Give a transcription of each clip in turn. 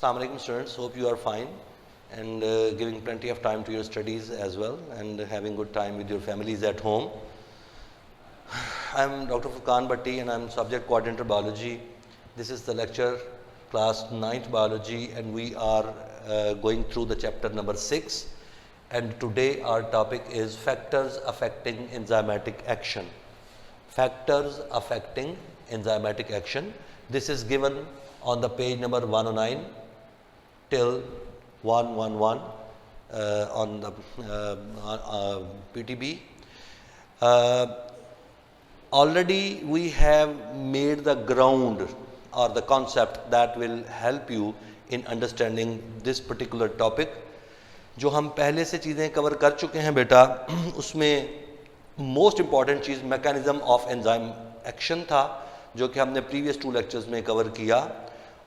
Assalamu alaikum students, hope you are fine and giving plenty of time to your studies as well and having good time with your families at home. I am Dr. Furqan Bhatti and I am subject coordinator biology. This is the lecture class 9th biology and we are going through the chapter number 6 and today our topic is factors affecting enzymatic action. Factors affecting enzymatic action. This is given on the page number 109 till 111 on the PTB. Already we have made the ground or the concept that will help you in understanding this particular topic. जो हम पहले से चीज़ें cover कर चुके हैं बेटा, उसमें most important cheese mechanism of enzyme action था जो कि हमने प्रीवियस 2 लेक्चर्स में कवर किया,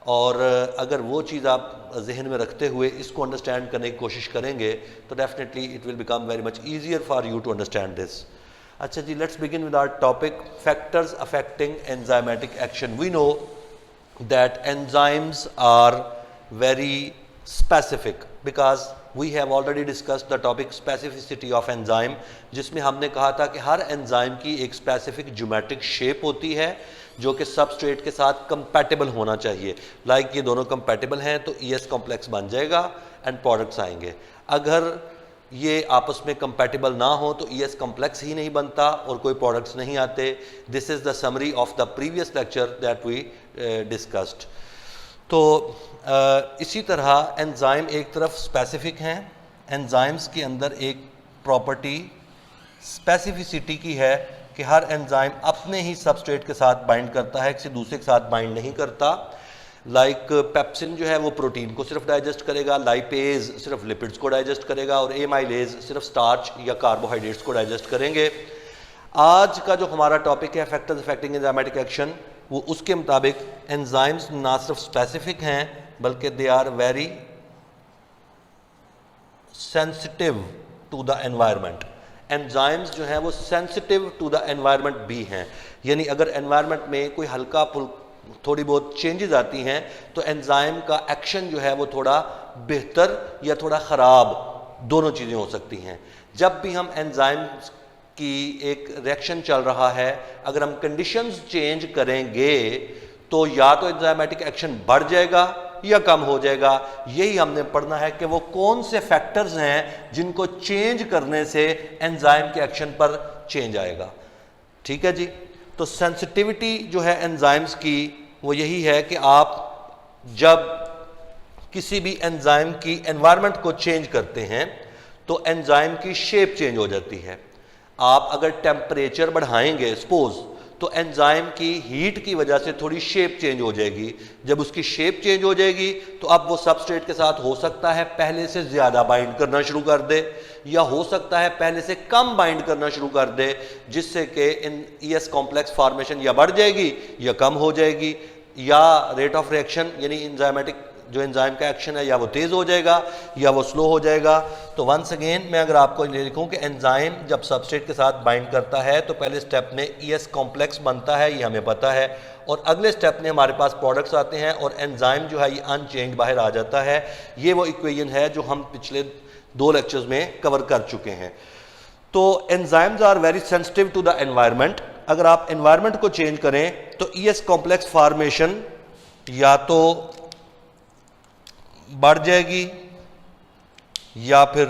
और अगर वो चीज़ आप जहन में रखते हुए इसको अंडरस्टैंड करने की कोशिश करेंगे तो definitely it will become very much easier for you to understand this. अच्छा जी, let's begin with our topic factors affecting enzymatic action. We know that enzymes are very specific because we have already discussed the topic specificity of enzyme, जिसमें हमने कहा था कि हर enzyme की एक specific geometric shape होती है जो कि सबस्ट्रेट के साथ कंपैटिबल होना चाहिए. लाइक ये दोनों कंपैटिबल हैं तो ES कॉम्प्लेक्स बन जाएगा एंड प्रोडक्ट्स आएंगे. अगर ये आपस में कंपैटिबल ना हो तो ES कॉम्प्लेक्स ही नहीं बनता और कोई प्रोडक्ट्स नहीं आते. This is the summary of the previous lecture that we discussed. तो इसी तरह एंजाइम एक तरफ स्पेसिफिक हैं. एंजाइम्स के अंदर एक प्रॉपर्टी स्पेसिफिसिटी की है कि हर एंजाइम अपने ही सबस्ट्रेट के साथ बाइंड करता है, किसी दूसरे के साथ बाइंड नहीं करता. लाइक पेप्सिन जो है वो प्रोटीन को सिर्फ डाइजेस्ट करेगा, लाइपेज सिर्फ लिपिड्स को डाइजेस्ट करेगा और एमाइलेज सिर्फ स्टार्च या कार्बोहाइड्रेट्स को डाइजेस्ट करेंगे. आज का जो हमारा टॉपिक है फैक्टर्स अफेक्टिंग एंजाइमेटिक एक्शन, वो उसके मुताबिक एंजाइम्स ना सिर्फ स्पेसिफिक हैं बल्कि they are very sensitive to the environment. Enzymes जो हैं वो सेंसिटिव टू द एनवायरनमेंट भी हैं, यानी अगर एनवायरनमेंट में कोई हल्का थोड़ी बहुत चेंजेस आती हैं तो एंजाइम का एक्शन जो है वो थोड़ा बेहतर या थोड़ा ख़राब दोनों चीज़ें हो सकती हैं. जब भी हम एंजाइम कि एक रिएक्शन चल रहा है, अगर हम कंडीशंस चेंज करेंगे तो या तो एंजाइमेटिक एक्शन बढ़ जाएगा या कम हो जाएगा. यही हमने पढ़ना है कि वो कौन से फैक्टर्स हैं जिनको चेंज करने से एंजाइम के एक्शन पर चेंज आएगा. ठीक है जी. तो सेंसिटिविटी जो है एंजाइम्स की वो यही है कि आप जब किसी भी एंजाइम की एनवायरनमेंट को चेंज करते हैं तो एंजाइम की शेप चेंज हो जाती है. आप अगर टेम्परेचर बढ़ाएंगे सपोज तो एंजाइम की हीट की वजह से थोड़ी शेप चेंज हो जाएगी. जब उसकी शेप चेंज हो जाएगी तो अब वो सबस्ट्रेट के साथ हो सकता है पहले से ज़्यादा बाइंड करना शुरू कर दे या हो सकता है पहले से कम बाइंड करना शुरू कर दे, जिससे कि इन ES कॉम्प्लेक्स फॉर्मेशन या बढ़ जाएगी या कम हो जाएगी, या रेट ऑफ रिएक्शन यानी एंजाइमेटिक जो एंजाइम का एक्शन है या वो तेज़ हो जाएगा या वो स्लो हो जाएगा. तो वंस अगेन मैं अगर आपको ये लिखूं कि एंजाइम जब सबस्ट्रेट के साथ बाइंड करता है तो पहले स्टेप में ES कॉम्प्लेक्स बनता है, ये हमें पता है, और अगले स्टेप में हमारे पास प्रोडक्ट्स आते हैं और एंजाइम जो है ये अनचेंज बाहर आ जाता है. ये वो इक्वेशन है जो हम पिछले 2 लेक्चर्स में कवर कर चुके हैं. तो enzymes are very sensitive to the environment. अगर आप एनवायरनमेंट को चेंज करें तो ES कॉम्प्लेक्स फॉर्मेशन या तो बढ़ जाएगी या फिर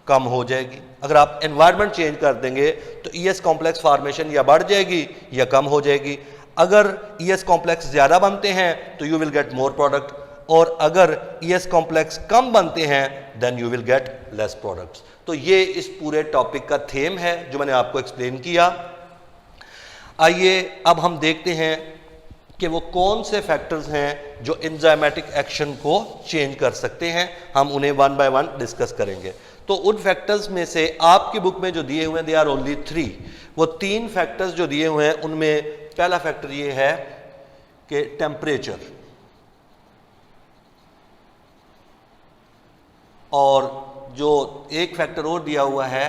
कम हो जाएगी. अगर आप एनवायरनमेंट चेंज कर देंगे तो ES कॉम्प्लेक्स फॉर्मेशन या बढ़ जाएगी या कम हो जाएगी. अगर ES कॉम्प्लेक्स ज़्यादा बनते हैं तो you will get more product, और अगर ES कॉम्प्लेक्स कम बनते हैं then you will get less products. तो ये इस पूरे टॉपिक का थीम है जो मैंने आपको एक्सप्लेन किया. आइए अब हम देखते हैं कि वो कौन से फैक्टर्स हैं जो एंजाइमेटिक एक्शन को चेंज कर सकते हैं. हम उन्हें 1 बाय 1 डिस्कस करेंगे. तो उन फैक्टर्स में से आपकी बुक में जो दिए हुए हैं दे आर ओनली 3. वो 3 फैक्टर्स जो दिए हुए हैं उनमें पहला फैक्टर ये है कि टेम्परेचर, और जो एक फैक्टर और दिया हुआ है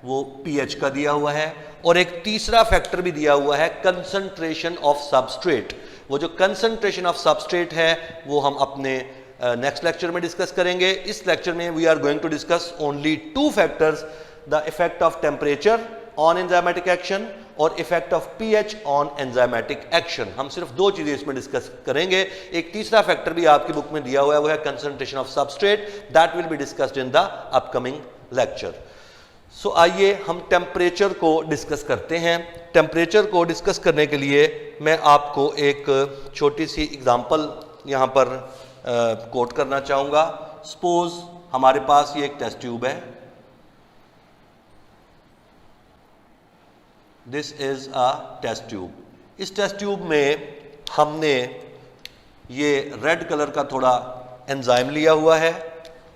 वो pH का दिया हुआ है, और एक तीसरा फैक्टर भी दिया हुआ है कंसंट्रेशन ऑफ सबस्ट्रेट. वो जो कंसंट्रेशन ऑफ सबस्ट्रेट है वो हम अपने नेक्स्ट लेक्चर में डिस्कस करेंगे। इस लेक्चर में we are going to discuss only 2 factors, the effect of temperature on enzymatic action और effect of pH on enzymatic action. हम सिर्फ 2 चीजें इसमें डिस्कस करेंगे। एक तीसरा फैक्टर भी आपकी बुक में दिया हुआ है, वो है concentration of substrate, that will be discussed in the upcoming lecture. So आइए हम टेम्परेचर को डिस्कस करते हैं। टेम्परेचर को डिस्कस करने के लिए मैं आपको एक छोटी सी एग्जांपल यहाँ पर कोट करना चाहूँगा। सपोज हमारे पास ये एक टेस्ट ट्यूब है, this is a test tube. इस टेस्ट ट्यूब में हमने ये रेड कलर का थोड़ा एंजाइम लिया हुआ है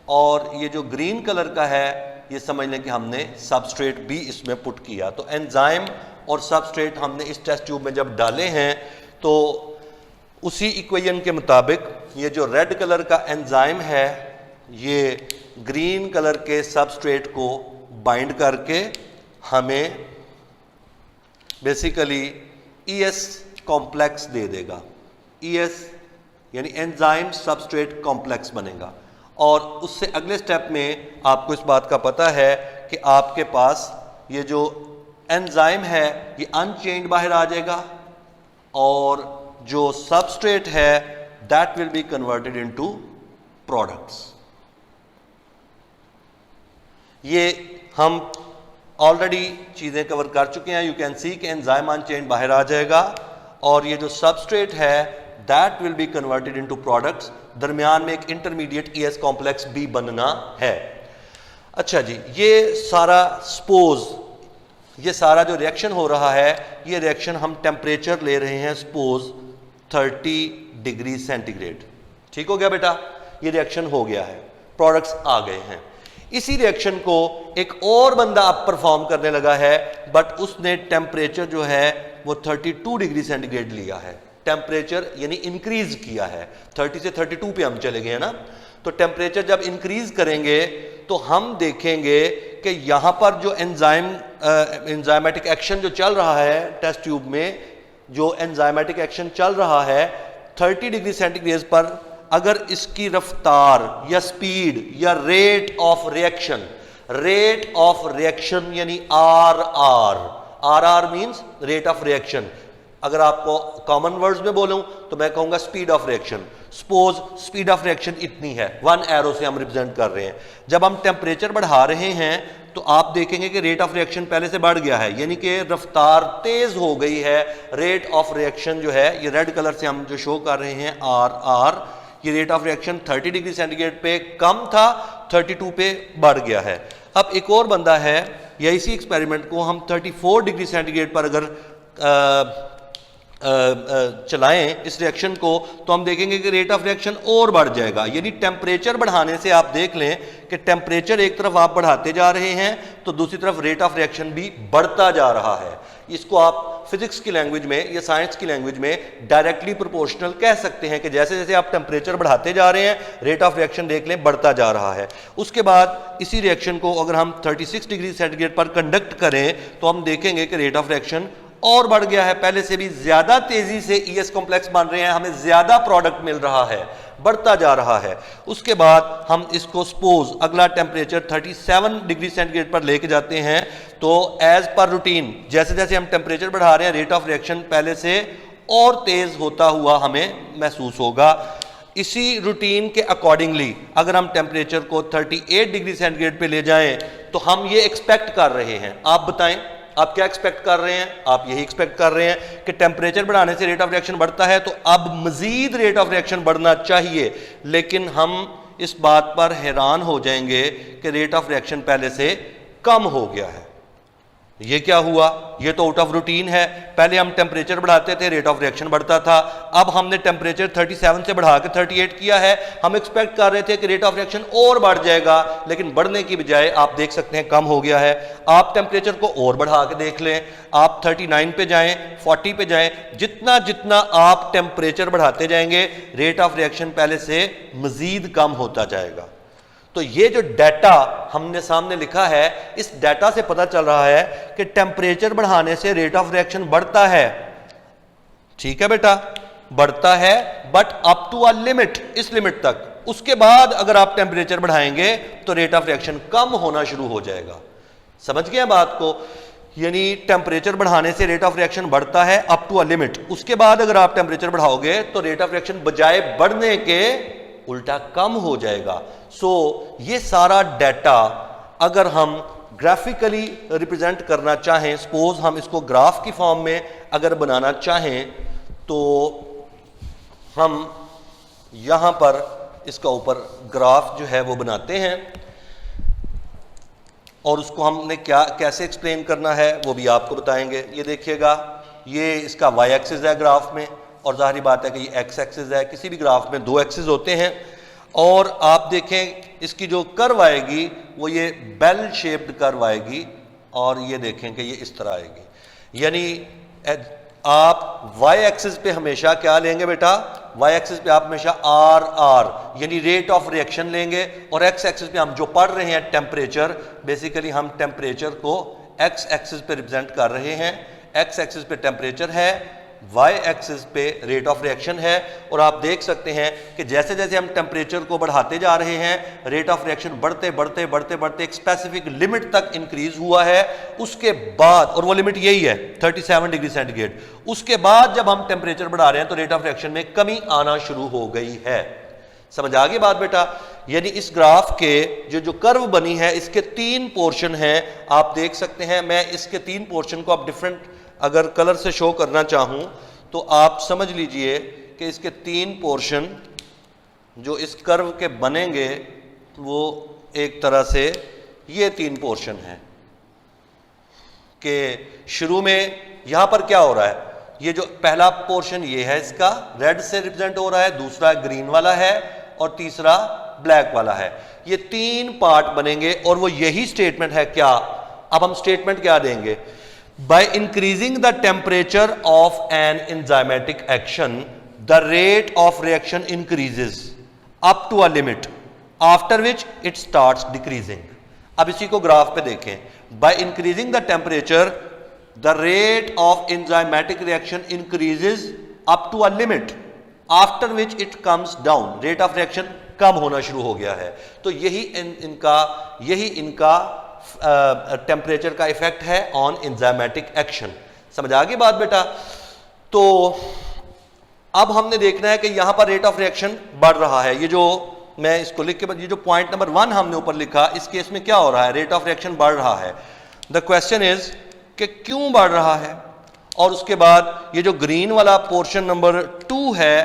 और ये जो ग्रीन कलर का है ये समझ लें कि हमने सबस्ट्रेट भी इसमें पुट किया। तो एंजाइम और सबस्ट्रेट हमने इस टेस्ट ट्यूब में जब डाले हैं तो उसी इक्वेशन के मुताबिक ये जो रेड कलर का एंजाइम है ये ग्रीन कलर के सबस्ट्रेट को बाइंड करके हमें बेसिकली ES कॉम्प्लेक्स दे देगा। ES यानी एंजाइम सबस्ट्रेट कॉम्प्लेक्स बनेगा। और उससे अगले स्टेप में आपको इस बात का पता है कि आपके पास ये जो एंजाइम है ये अनचेंज्ड बाहर आ जाएगा और जो सबस्ट्रेट है that will be converted into products. ये हम ऑलरेडी चीजें कवर कर चुके हैं। यू कैन सी कि एंजाइम अनचेंज्ड बाहर आ जाएगा और ये जो सबस्ट्रेट है that will be converted into products. दरमियान में एक इंटरमीडिएट ES कॉम्प्लेक्स भी बनना है। अच्छा जी, ये सारा सपोज ये सारा जो रिएक्शन हो रहा है ये रिएक्शन हम टेम्परेचर ले रहे हैं सपोज 30 डिग्री सेंटीग्रेड। ठीक हो गया बेटा, ये रिएक्शन हो गया है, प्रोडक्ट्स आ गए हैं। इसी रिएक्शन को एक और बंदा अब परफॉर्म करने लगा है बट उसने टेम्परेचर जो है वो 32 डिग्री सेंटीग्रेड लिया है। टेम्परेचर यानी इंक्रीज किया है, 30 से 32 पे हम चले गए हैं ना। तो टेम्परेचर जब इंक्रीज करेंगे तो हम देखेंगे कि यहां पर जो एंजाइमेटिक एक्शन जो चल रहा है टेस्ट ट्यूब में, जो एंजाइमेटिक एक्शन चल रहा है 30 डिग्री सेंटीग्रेड पर, अगर इसकी रफ्तार या स्पीड या रेट ऑफ रिएक्शन यानी RR means rate of reaction. अगर आपको कॉमन वर्ड्स में बोलूं तो मैं कहूंगा speed of reaction. Suppose speed of reaction इतनी है, 1 एरो से हम रिप्रेजेंट कर रहे हैं। जब हम टेम्परेचर बढ़ा रहे हैं तो आप देखेंगे कि रेट ऑफ रिएक्शन पहले से बढ़ गया है, यानी कि रफ्तार तेज हो गई है। रेट ऑफ रिएक्शन जो है ये रेड कलर से हम जो शो कर रहे हैं RR, ये rate of reaction 30 degree centigrade पे कम था, 32 पे बढ़ गया है। अब एक और बंदा है या इसी एक्सपेरिमेंट को हम 34 डिग्री सेंटीग्रेड पर अगर चलाएं इस रिएक्शन को तो हम देखेंगे कि रेट ऑफ रिएक्शन और बढ़ जाएगा। यानी टेम्परेचर बढ़ाने से आप देख लें कि टेम्परेचर एक तरफ आप बढ़ाते जा रहे हैं तो दूसरी तरफ रेट ऑफ रिएक्शन भी बढ़ता जा रहा है। इसको आप फिजिक्स की लैंग्वेज में या साइंस की लैंग्वेज में डायरेक्टली प्रोपोर्शनल कह सकते हैं कि जैसे जैसे आप टेम्परेचर बढ़ाते जा रहे हैं रेट ऑफ रिएक्शन देख लें बढ़ता जा रहा है। उसके बाद इसी रिएक्शन को अगर हम 36 डिग्री सेंटीग्रेड पर कंडक्ट करें तो हम देखेंगे कि रेट ऑफ रिएक्शन और बढ़ गया है, पहले से भी ज्यादा तेजी से ES कॉम्प्लेक्स बन रहे हैं, हमें ज्यादा प्रोडक्ट मिल रहा है, बढ़ता जा रहा है। उसके बाद हम इसको सपोज अगला टेम्परेचर 37 डिग्री सेंटीग्रेड पर लेके जाते हैं तो एज पर रूटीन जैसे जैसे हम टेम्परेचर बढ़ा रहे हैं रेट ऑफ रिएक्शन पहले से और तेज होता हुआ हमें महसूस होगा। इसी रूटीन के अकॉर्डिंगली अगर हम टेम्परेचर को 38 डिग्री सेंटीग्रेड पे ले जाएं तो हम ये एक्सपेक्ट कर रहे हैं। आप बताएं आप क्या एक्सपेक्ट कर रहे हैं? आप यही एक्सपेक्ट कर रहे हैं कि टेम्परेचर बढ़ाने से रेट ऑफ रिएक्शन बढ़ता है तो अब मजीद रेट ऑफ रिएक्शन बढ़ना चाहिए, लेकिन हम इस बात पर हैरान हो जाएंगे कि रेट ऑफ रिएक्शन पहले से कम हो गया है। ये क्या हुआ? ये तो आउट ऑफ रूटीन है। पहले हम टेम्परेचर बढ़ाते थे रेट ऑफ रिएक्शन बढ़ता था, अब हमने टेम्परेचर 37 से बढ़ा के 38 किया है। हम एक्सपेक्ट कर रहे थे कि रेट ऑफ रिएक्शन और बढ़ जाएगा, लेकिन बढ़ने की बजाय आप देख सकते हैं कम हो गया है। आप टेम्परेचर को और बढ़ा के देख लें, आप 39 पे जाएं, 40 पे जाएं, जितना जितना आप टेम्परेचर बढ़ाते जाएंगे रेट ऑफ रिएक्शन पहले से मजीद कम होता जाएगा। तो ये जो डाटा हमने सामने लिखा है, इस डाटा से पता चल रहा है कि टेम्परेचर बढ़ाने से रेट ऑफ रिएक्शन बढ़ता है। ठीक है बेटा, बढ़ता है, but up to a limit, इस लिमिट तक। उसके बाद अगर आप टेम्परेचर बढ़ाएंगे तो रेट ऑफ रिएक्शन कम होना शुरू हो जाएगा। समझ गए बात को? यानी टेम्परेचर बढ़ाने से रेट ऑफ रिएक्शन बढ़ता है अप टू अ लिमिट, उसके बाद अगर आप टेम्परेचर बढ़ाओगे तो रेट ऑफ रिएक्शन बजाय बढ़ने के उल्टा कम हो जाएगा। सो ये सारा डाटा अगर हम ग्राफिकली रिप्रेजेंट करना चाहें, सपोज हम इसको ग्राफ की फॉर्म में अगर बनाना चाहें तो हम यहां पर इसका ऊपर ग्राफ जो है वो बनाते हैं और उसको हमने क्या कैसे एक्सप्लेन करना है वो भी आपको बताएंगे। ये देखिएगा, ये इसका वाई एक्सिस है ग्राफ में, और जाहिर बात है कि ये एक्स एक्सिस है। किसी भी ग्राफ में दो एक्सिस होते हैं, और आप देखें इसकी जो कर्व आएगी वो ये बेल शेप्ड कर्व आएगी, और ये देखें कि ये इस तरह आएगी। यानी आप वाई एक्सिस पे हमेशा क्या लेंगे बेटा? वाई एक्सिस पे आप हमेशा आर यानी रेट ऑफ रिएक्शन लेंगे, और एक्स एक्सिस पे हम जो पढ़ रहे हैं टेम्परेचर, बेसिकली हम टेम्परेचर को एक्स एक्सिस पे रिप्रेजेंट कर रहे हैं। एक्स एक्सिस पे टेम्परेचर है, वाई एक्सिस पे रेट ऑफ रिएक्शन है, और आप देख सकते हैं कि जैसे जैसे हम टेम्परेचर को बढ़ाते जा रहे हैं रेट ऑफ रिएक्शन बढ़ते बढ़ते बढ़ते बढ़ते एक स्पेसिफिक लिमिट तक इंक्रीज हुआ है। उसके बाद, और वो लिमिट यही है 37 डिग्री सेंटीग्रेड, उसके बाद जब हम टेम्परेचर बढ़ा रहे हैं तो रेट ऑफ रिएक्शन में कमी आना शुरू हो गई है। समझ आ गई बात बेटा? यानी इस ग्राफ के जो कर्व बनी है इसके 3 पोर्शन हैं, आप देख सकते हैं। मैं इसके 3 पोर्शन को आप डिफरेंट अगर कलर से शो करना चाहूं तो आप समझ लीजिए कि इसके 3 पोर्शन जो इस कर्व के बनेंगे वो एक तरह से ये 3 पोर्शन हैं कि शुरू में यहां पर क्या हो रहा है, ये जो पहला पोर्शन ये है इसका रेड से रिप्रेजेंट हो रहा है, दूसरा ग्रीन वाला है, और तीसरा ब्लैक वाला है। ये 3 पार्ट बनेंगे और वो यही स्टेटमेंट है। क्या अब हम स्टेटमेंट क्या देंगे? By increasing the temperature of an enzymatic action, the rate of reaction increases up to a limit, after which it starts decreasing. अब इसी को ग्राफ पे देखें। By increasing the temperature, the rate of enzymatic reaction increases up to a limit, after which it comes down. Rate of reaction कम होना शुरू हो गया है। तो यही इनका टेम्परेचर का इफेक्ट है ऑन एंजाइमेटिक एक्शन। समझ आ गई बात बेटा? तो अब हमने देखना है कि यहां पर रेट ऑफ रिएक्शन बढ़ रहा है। ये जो मैं इसको लिख के, ये जो पॉइंट नंबर 1 हमने ऊपर लिखा, इस केस में क्या हो रहा है? रेट ऑफ रिएक्शन बढ़ रहा है। द क्वेश्चन इज कि क्यों बढ़ रहा है? और उसके बाद ये जो ग्रीन वाला पोर्शन नंबर 2 है,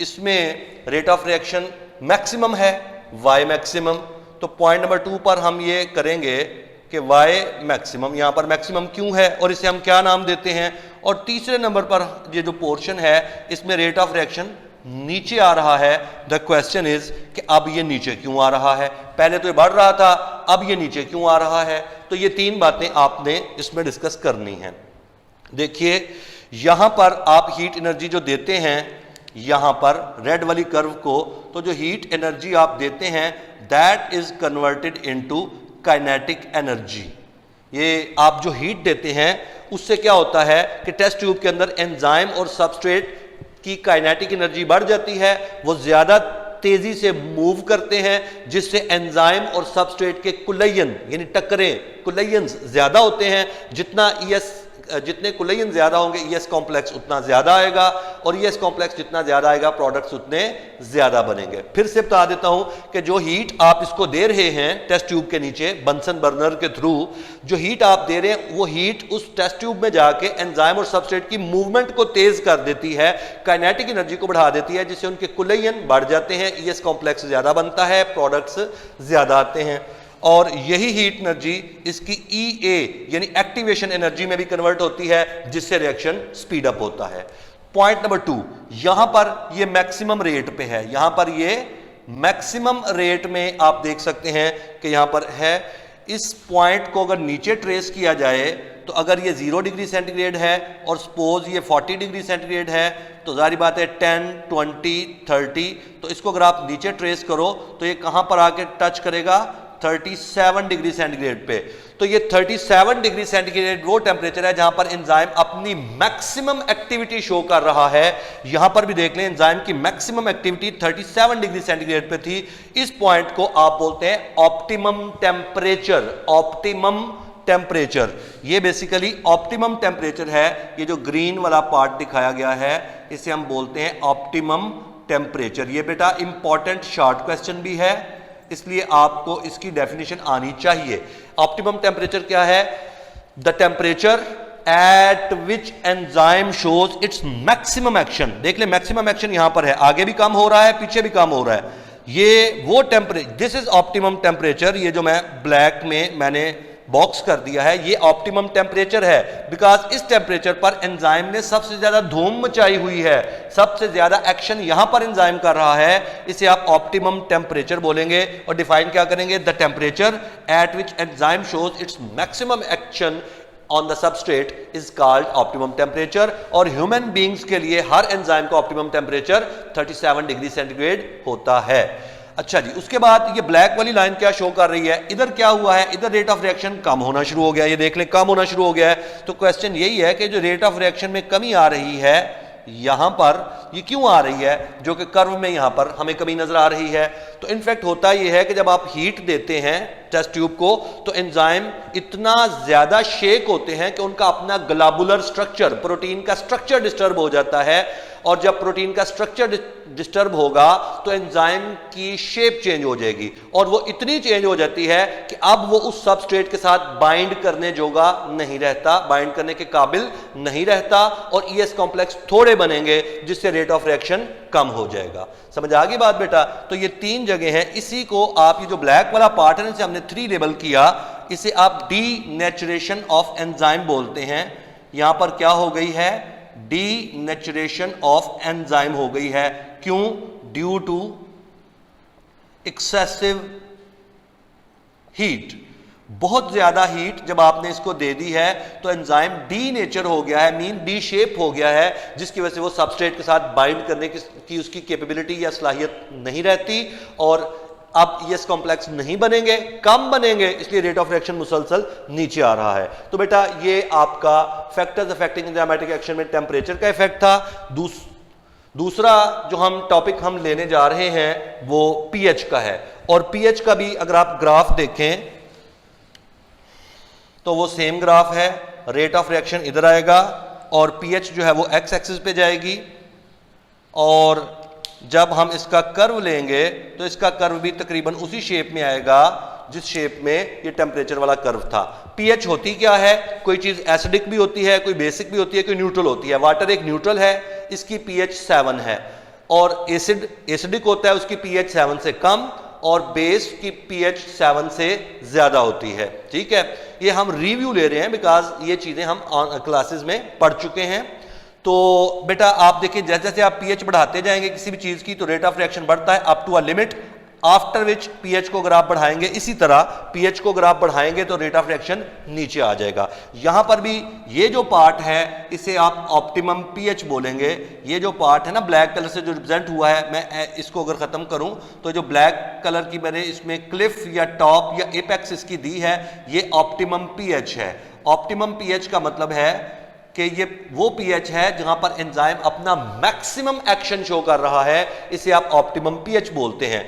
इसमें रेट ऑफ रिएक्शन मैक्सिमम है, वाई मैक्सिमम। तो पॉइंट नंबर 2 पर हम ये करेंगे कि वाई मैक्सिमम, यहां पर मैक्सिमम क्यों है और इसे हम क्या नाम देते हैं। और तीसरे नंबर पर ये जो पोर्शन है इसमें रेट ऑफ रिएक्शन नीचे आ रहा है। द क्वेश्चन इज कि अब ये नीचे क्यों आ रहा है? पहले तो ये बढ़ रहा था, अब ये नीचे क्यों आ रहा है? तो ये 3 बातें आपने इसमें डिस्कस करनी है। देखिए यहां पर आप हीट एनर्जी जो देते हैं, यहां पर रेड वाली कर्व को, तो जो हीट एनर्जी आप देते हैं that is converted into kinetic energy. ये आप जो हीट देते हैं उससे क्या होता है कि टेस्ट ट्यूब के अंदर एंजाइम और सबस्ट्रेट की काइनेटिक एनर्जी बढ़ जाती है, वो ज्यादा तेजी से मूव करते हैं, जिससे एंजाइम और सबस्ट्रेट के कुलयन यानी टक्करें, कुलयंस ज्यादा होते हैं। जितने कुलयन ज्यादा होंगे ईएस कॉम्प्लेक्स उतना ज्यादा आएगा, और ईएस कॉम्प्लेक्स जितना ज्यादा आएगा प्रोडक्ट्स उतने ज्यादा बनेंगे। फिर से बता देता हूं कि जो हीट आप इसको दे रहे हैं टेस्ट ट्यूब के नीचे बंसन बर्नर के थ्रू, जो हीट आप दे रहे हैं वो हीट उस टेस्ट ट्यूब में जाके एंजाइम और सबस्ट्रेट की मूवमेंट को तेज कर देती है, काइनेटिक एनर्जी को बढ़ा देती है, जिससे उनके कुलयन बढ़ जाते हैं, ईएस कॉम्प्लेक्स ज्यादा बनता है, प्रोडक्ट्स ज्यादा आते हैं। और यही हीट एनर्जी इसकी EA यानी एक्टिवेशन एनर्जी में भी कन्वर्ट होती है, जिससे रिएक्शन स्पीड अप होता है। पॉइंट नंबर 2, यहां पर ये मैक्सिमम रेट पे है, यहां पर ये मैक्सिमम रेट में आप देख सकते हैं कि यहां पर है। इस पॉइंट को अगर नीचे ट्रेस किया जाए तो अगर ये 0 डिग्री सेंटीग्रेड है और सपोज ये 40 डिग्री सेंटीग्रेड है, तो जारी बात है 10, 20, 30, तो इसको अगर आप नीचे ट्रेस करो तो ये कहां पर आके टच करेगा? 37 डिग्री सेंटीग्रेड पे। तो ये 37 डिग्री सेंटीग्रेड वो टेम्परेचर है जहां पर एंजाइम अपनी मैक्सिमम एक्टिविटी शो कर रहा है। यहां पर भी देख लें एंजाइम की मैक्सिमम एक्टिविटी 37 डिग्री सेंटीग्रेड पे थी। इस पॉइंट को आप बोलते हैं ऑप्टिमम टेम्परेचर। ऑप्टिमम टेम्परेचर, ये बेसिकली ऑप्टिमम टेम्परेचर है। ये जो ग्रीन वाला पार्ट दिखाया गया है इसे हम बोलते हैं ऑप्टिमम टेम्परेचर। ये बेटा इंपॉर्टेंट शॉर्ट क्वेश्चन भी है, इसलिए आपको इसकी डेफिनेशन आनी चाहिए। ऑप्टिमम टेम्परेचर क्या है? The temperature at which enzyme shows its maximum action. देख ले मैक्सिमम एक्शन यहां पर है, आगे भी कम हो रहा है पीछे भी कम हो रहा है। ये वो temperature, this is optimum temperature. ये जो मैं ब्लैक में मैंने बॉक्स कर दिया है ये ऑप्टिमम टेम्परेचर है, बिकॉज इस टेम्परेचर पर एंजाइम ने सबसे ज्यादा धूम मचाई हुई है, सबसे ज्यादा एक्शन यहां पर एंजाइम कर रहा है। इसे आप ऑप्टिमम टेम्परेचर बोलेंगे और डिफाइन क्या करेंगे? The temperature at which enzyme shows its maximum action on the substrate is called optimum temperature. और ह्यूमन बींग्स के लिए हर एंजाइम का ऑप्टिमम टेम्परेचर 37 डिग्री सेंटीग्रेड होता है। अच्छा जी, उसके बाद ये ब्लैक वाली लाइन क्या शो कर रही है? इधर क्या हुआ है? इधर रेट ऑफ रिएक्शन कम होना शुरू हो गया। ये देख लें कम होना शुरू हो गया है। तो क्वेश्चन यही है कि जो रेट ऑफ रिएक्शन में कमी आ रही है यहां पर, ये क्यों आ रही है? जो कि कर्व में यहां पर हमें कमी नजर आ रही है। तो इनफैक्ट होता यह है कि जब आप हीट देते हैं टेस्ट ट्यूब को तो एंजाइम इतना ज्यादा शेक होते हैं कि उनका अपना ग्लोबुलर स्ट्रक्चर, प्रोटीन का स्ट्रक्चर डिस्टर्ब हो जाता है। और जब प्रोटीन का स्ट्रक्चर डिस्टर्ब होगा तो एंजाइम की शेप चेंज हो जाएगी, और वो इतनी चेंज हो जाती है कि अब वो उस सबस्ट्रेट के साथ बाइंड करने जोगा नहीं रहता, बाइंड करने के काबिल नहीं रहता, और ईएस कॉम्प्लेक्स थोड़े बनेंगे जिससे रेट ऑफ रिएक्शन कम हो जाएगा। समझ आ गई बात बेटा? तो ये तीन जगह हैं। इसी को आप, ये जो ब्लैक वाला पार्ट है इसे हमने 3 लेबल किया, इसे आप डीनेचुरेशन ऑफ एंजाइम बोलते हैं। यहां पर क्या हो गई है? डीनेचुरेशन ऑफ एंजाइम हो गई है। क्यों? Due to excessive heat. बहुत ज्यादा हीट जब आपने इसको दे दी है तो एंजाइम डीनेचर हो गया है, मीन डी शेप हो गया है, जिसकी वजह से वो सबस्ट्रेट के साथ बाइंड करने की उसकी कैपेबिलिटी या सलाहियत नहीं रहती, और अब ईएस कॉम्प्लेक्स नहीं बनेंगे, कम बनेंगे, इसलिए रेट ऑफ रिएक्शन मुसलसल नीचे आ रहा है। तो बेटा ये आपका फैक्टर्स अफेक्टिंग एंजाइमेटिक एक्शन में टेम्परेचर का इफेक्ट था। दूसरा जो हम टॉपिक हम लेने जा रहे हैं वो पीएच का है, और पीएच का भी अगर आप ग्राफ देखें तो वो सेम ग्राफ है। रेट ऑफ रिएक्शन इधर आएगा और पीएच जो है वो एक्स एक्सिस पे जाएगी, और जब हम इसका कर्व लेंगे तो इसका कर्व भी तकरीबन उसी शेप में आएगा जिस शेप में ये टेम्परेचर वाला कर्व था। पीएच होती क्या है? कोई चीज एसिडिक भी होती है, कोई बेसिक भी होती है, कोई न्यूट्रल होती है। वाटर एक न्यूट्रल है, इसकी पीएच 7 है, और एसिडिक होता है उसकी पीएच 7 से कम, और बेस की पीएच 7 से ज्यादा होती है। ठीक है, ये हम रिव्यू ले रहे हैं बिकॉज ये चीजें हम क्लासेस में पढ़ चुके हैं। तो बेटा आप देखिए जैसे जैसे आप पीएच बढ़ाते जाएंगे किसी भी चीज की तो रेट ऑफ रिएक्शन बढ़ता है up to a limit, after which pH को अगर आप बढ़ाएंगे, इसी तरह पीएच को अगर आप बढ़ाएंगे तो रेट ऑफ रिएक्शन नीचे आ जाएगा। यहां पर भी ये जो पार्ट है इसे आप ऑप्टिमम पीएच बोलेंगे। ये जो पार्ट है ना ब्लैक कलर से जो रिप्रेजेंट हुआ है, मैं इसको अगर खत्म करूं तो जो ब्लैक कलर की मैंने इसमें क्लिफ या टॉप या एपेक्स इसकी दी है, ये ऑप्टिमम पीएच है। ऑप्टिमम पीएच का मतलब है कि ये वो पीएच है जहां पर एंजाइम अपना मैक्सिमम एक्शन शो कर रहा है, इसे आप ऑप्टिमम पीएच बोलते हैं।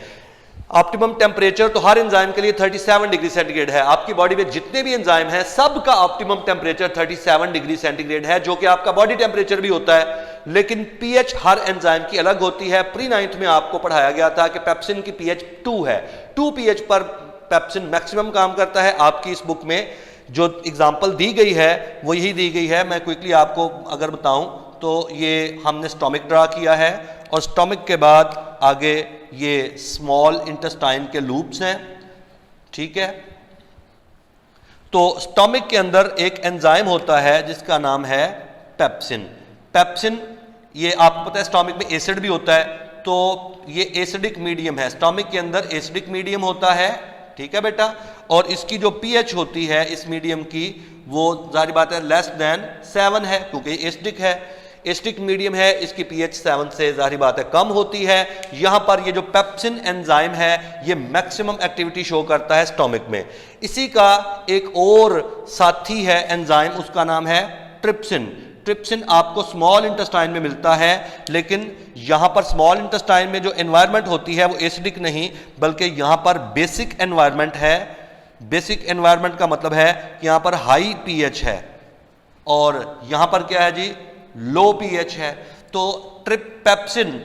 ऑप्टिमम टेम्परेचर तो हर एंजाइम के लिए 37 डिग्री सेंटीग्रेड है। आपकी बॉडी में जितने भी एंजाइम हैं सबका ऑप्टिमम टेम्परेचर 37 डिग्री सेंटीग्रेड है, जो कि आपका बॉडी टेम्परेचर भी होता है। लेकिन पीएच हर एंजाइम की अलग होती है। प्री 9th में आपको पढ़ाया गया था कि पेप्सिन की पीएच 2 है। 2 पीएच पर पेप्सिन मैक्सिमम काम करता है। आपकी इस बुक में जो एग्जाम्पल दी गई है वो यही दी गई है। मैं क्विकली आपको अगर बताऊं तो ये हमने स्टोमिक ड्रा किया है, और स्टोमिक के बाद आगे ये स्मॉल इंटेस्टाइन के लूप्स हैं। ठीक है, तो स्टोमिक के अंदर एक एंजाइम होता है जिसका नाम है पेप्सिन। पेप्सिन, ये आपको पता है स्टोमिक में एसिड भी होता है, तो ये एसिडिक मीडियम है। स्टोमिक के अंदर एसिडिक मीडियम होता है। ठीक है बेटा, और इसकी जो पीएच होती है इस मीडियम की वो जाहिर बात है लेस देन 7 है, क्योंकि एसिडिक है। एसिडिक मीडियम है, इसकी पीएच 7 से जाहिर बात है कम होती है। यहां पर ये जो पेप्सिन एंजाइम है ये मैक्सिमम एक्टिविटी शो करता है स्टोमिक में। इसी का एक और साथी है एंजाइम, उसका नाम है ट्रिप्सिन। ट्रिप्सिन आपको स्मॉल इंटेस्टाइन में मिलता है, लेकिन यहां पर स्मॉल इंटेस्टाइन में जो एनवायरनमेंट होती है वो एसिडिक नहीं बल्कि यहां पर बेसिक एनवायरनमेंट है। बेसिक एनवायरनमेंट का मतलब है कि यहां पर हाई पीएच है और यहां पर क्या है जी, लो पीएच है। तो ट्रिपेप्सिन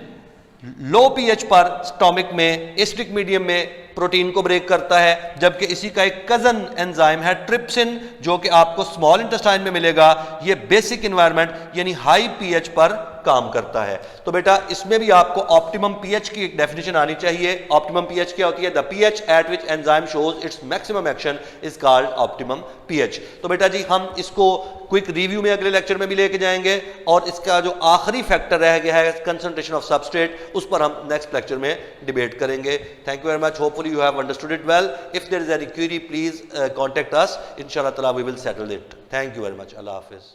लो पीएच पर स्टोमिक में एसिडिक मीडियम में प्रोटीन को ब्रेक करता है, जबकि इसी का एक कजन एंजाइम है ट्रिप्सिन जो कि आपको स्मॉल इंटेस्टाइन में मिलेगा। ये बेसिक एनवायरनमेंट यानी हाई पीएच पर काम करता है। तो बेटा इसमें भी आपको ऑप्टिमम पीएच की एक डेफिनेशन आनी चाहिए। ऑप्टिमम पीएच क्या होती है? The pH eight which enzyme shows its maximum action is called optimum pH. तो बेटा जी हम इसको क्विक रिव्यू में अगले लेक्चर में भी लेके जाएंगे और इसका जो आखिरी फैक्टर रह गया है कंसंट्रेशन ऑफ सबस्ट्रेट, उस पर हम नेक्स्ट लेक्चर में डिबेट करेंगे। Thank you very much, hopefully you have understood it well. If there is any query, please contact us. Inshallah ta'ala we will settle it. Thank you very much. Allah Hafiz.